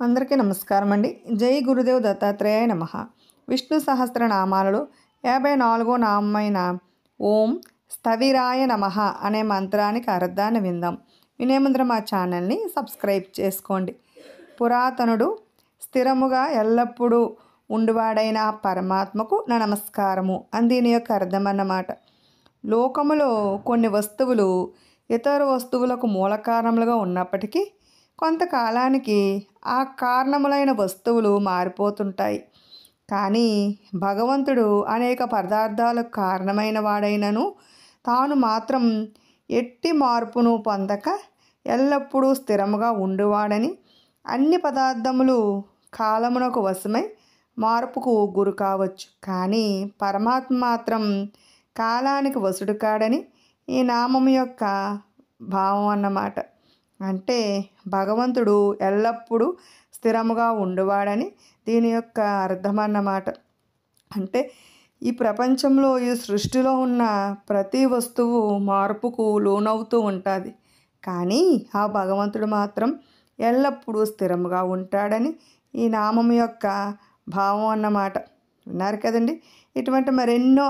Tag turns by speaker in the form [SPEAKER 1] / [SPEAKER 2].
[SPEAKER 1] అందరికీ నమస్కారం అండి. జై గురుదేవ్ దత్తాత్రేయ నమః. విష్ణు సహస్రనామాలలో 54వ నామమైన ఓం స్థవిరాయ నమః అనే మంత్రానికి అర్థాన్ని విందాం. వినే ముందర మా ఛానల్ని సబ్స్క్రైబ్ చేసుకోండి. పురాతనుడు, స్థిరముగా ఎల్లప్పుడూ ఉండువాడైన పరమాత్మకు నా నమస్కారము అని దీని యొక్క అర్థం అన్నమాట. లోకములో కొన్ని వస్తువులు ఇతర వస్తువులకు మూల కారణములుగా ఉన్నప్పటికీ కొంతకాలానికి ఆ కారణములైన వస్తువులు మారిపోతుంటాయి. కానీ భగవంతుడు అనేక పదార్థాలకు కారణమైన వాడైనను తాను మాత్రం ఎట్టి మార్పును పొందక ఎల్లప్పుడూ స్థిరముగా ఉండువాడని, అన్ని పదార్థములు కాలమునకు వశమై మార్పుకు గురి కావచ్చు, కానీ పరమాత్మ మాత్రం కాలానికి వశుడు కాడని ఈ నామం యొక్క భావం అన్నమాట. అంటే భగవంతుడు ఎల్లప్పుడూ స్థిరముగా ఉండువాడని దీని యొక్క అర్థం అన్నమాట. అంటే ఈ ప్రపంచంలో, ఈ సృష్టిలో ఉన్న ప్రతి వస్తువు మార్పుకు లోనవుతూ ఉంటుంది, కానీ ఆ భగవంతుడు మాత్రం ఎల్లప్పుడూ స్థిరముగా ఉంటాడని ఈ నామం యొక్క భావం అన్నమాట. విన్నారు కదండి. ఇటువంటి మరెన్నో